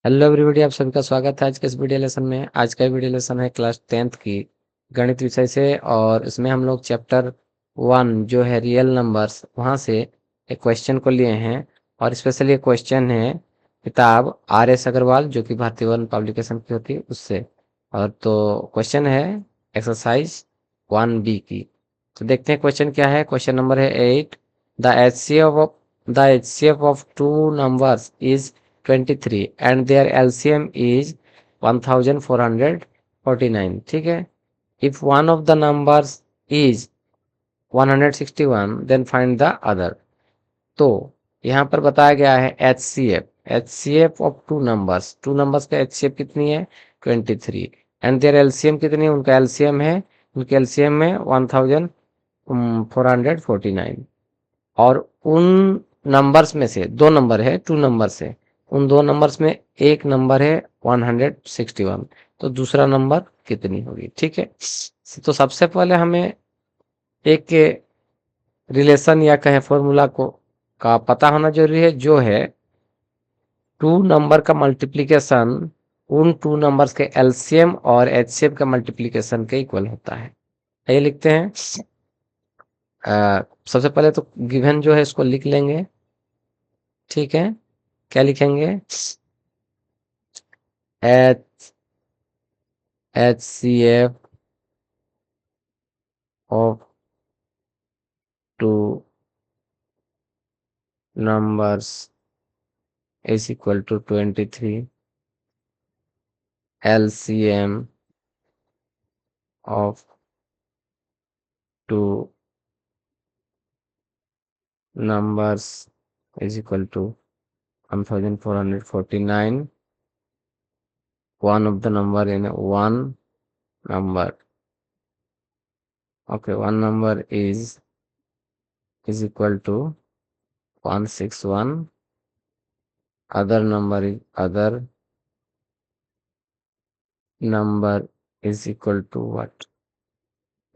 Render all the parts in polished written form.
Hello everybody, आप सभी का स्वागत है आज के इस वीडियो लेसन में। आज का वीडियो लेसन है क्लास 10th की गणित विषय से, और इसमें हम लोग चैप्टर 1 जो है रियल नंबर्स, वहाँ से एक क्वेश्चन को लिए हैं। और स्पेशली एक क्वेश्चन है किताब RS अग्रवाल, जो कि भारतीय वन पब्लिकेशन की होती है, उससे। और तो क्वेश्चन है एक्सरसाइज 1B की। तो देखते हैं क्वेश्चन क्या है। क्वेश्चन नंबर है 8। The HCF of two numbers is 23 and their LCM is 1449। ठीक है। If one of the numbers is 161 then find the other। तो यहाँ पर बताया गया है HCF ऑफ टू नंबर्स का HCF कितनी है 23, एंड देयर LCM कितनी है, उनका LCM है, उनके LCM में 1449। और उन नंबर्स में से दो नंबर है, टू नंबर्स है, उन दो नंबर्स में एक नंबर है 161, तो दूसरा नंबर कितनी होगी। ठीक है। तो सबसे पहले हमें एक रिलेशन या कहे फॉर्मूला को का पता होना जरूरी है, जो है टू नंबर का मल्टीप्लीकेशन उन टू नंबर्स के LCM और HCF का मल्टीप्लीकेशन के इक्वल होता है। ये लिखते हैं। सबसे पहले तो गिवन जो है इसको लिख लेंगे। ठीक है। क्या लिखेंगे? HCF of two numbers is equal to 23. LCM of two numbers is equal to 1449. One of the number in one number. Okay, one number is equal to 161. Other number is equal to what?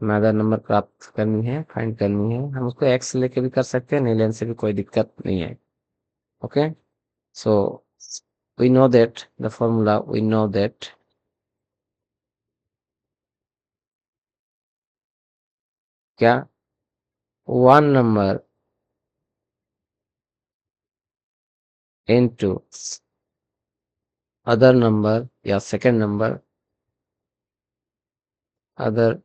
Other number प्राप्त करनी है, find करनी है। हम उसको x लेके भी कर सकते हैं, नहीं लेने से भी कोई दिक्कत नहीं है। Okay. So we know that the formula, we know that क्या one number into other number या second number, other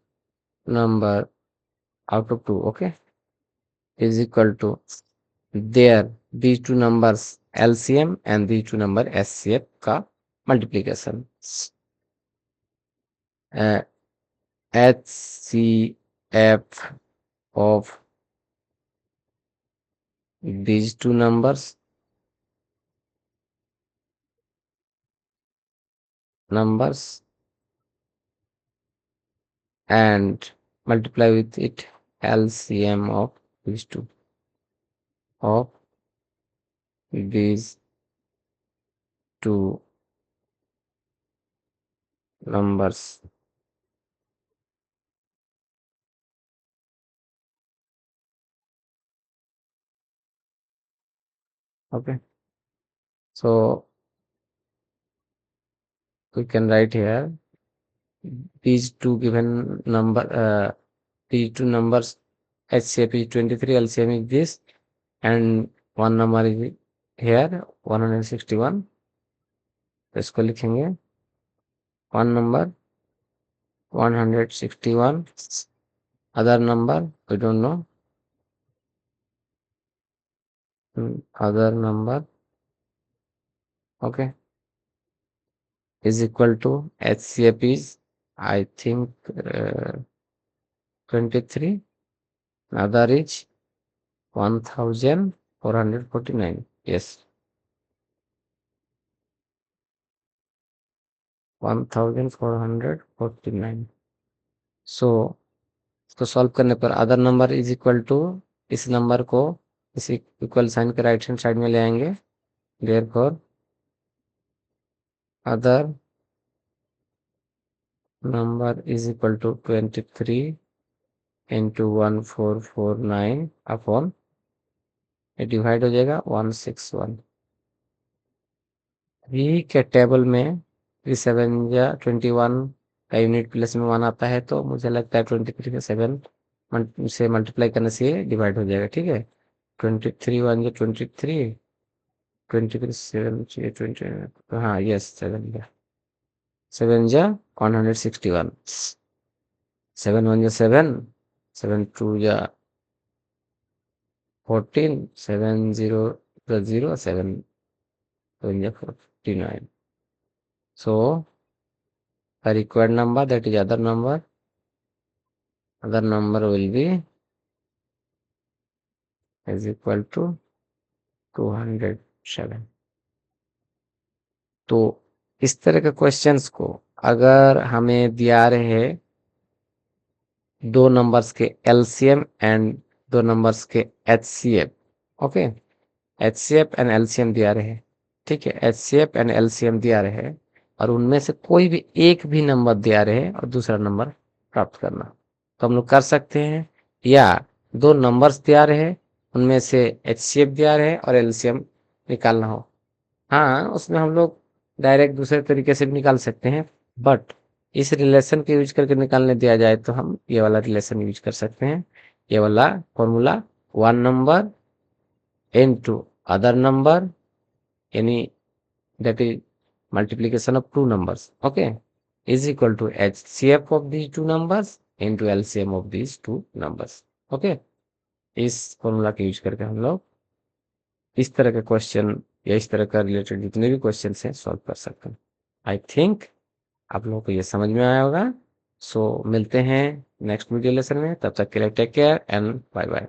number out of two, okay, is equal to there these two numbers LCM and these two number SCF का multiplication. HCF of these two numbers and multiply with it LCM of these two numbers। Okay, so we can write here these two given these two numbers HCF is 23, LCM is this, and one number is here 161। तो इसको लिखेंगे one number 161, other number we don't know, other number, okay, is equal to HCF is I think 23, other is 1449। yes, 1449। सो इसको solve करने पर other number is equal to, इस number को इस equal sign के राइट हैंड साइड में ले आएंगे। Therefore other number is equal to 23 into 1449 upon, ये डिवाइड हो जाएगा 161। भी के टेबल में 3 7 या 21 का यूनिट प्लेस में 1 आता है, तो मुझे लगता है 23 का 7 से मल्टीप्लाई करने से डिवाइड हो जाएगा। ठीक है, 23 1 या 23, 23 7 20, हाँ यस 7 या 161, 7 1 या 7, 7 2 या 14, 7 0 plus 0, 7 7 या 49. So the required number, that is other number will be is equal to 207. तो इस तरह के क्वेश्चंस को अगर हमें दिया रहे दो नंबर्स के एलसीएम एंड दो नंबर्स के HCF, okay, HCF and LCM दिया रहे, ठीक है, एचसीएफ एंड एलसीएम दिया रहे और उनमें से कोई भी एक भी नंबर दिया रहे और दूसरा नंबर प्राप्त करना, तो हम लोग कर सकते हैं। या दो नंबर्स दिया रहे, उनमें से एचसीएफ दिया रहे और एलसीएम निकालना हो, हाँ उसमें हम लोग डायरेक्ट दूसरे तरीके से भी निकाल सकते हैं, बट इस रिलेशन के यूज करके निकालने दिया जाए तो हम ये वाला रिलेशन यूज कर सकते हैं, ये वाला formula, one number into other number, यानी that is multiplication of two numbers, okay, is equal to HCF of these two numbers into LCM of these two numbers, okay। इस फॉर्मूला के use करके हम लोग इस तरह के क्वेश्चन या इस तरह का रिलेटेड जितने भी क्वेश्चन हैं सॉल्व कर सकते हैं। आई थिंक आप लोगों को ये समझ में आया होगा। सो मिलते हैं नेक्स्ट वीडियो लेसन में, तब तक के लिए take care and bye bye.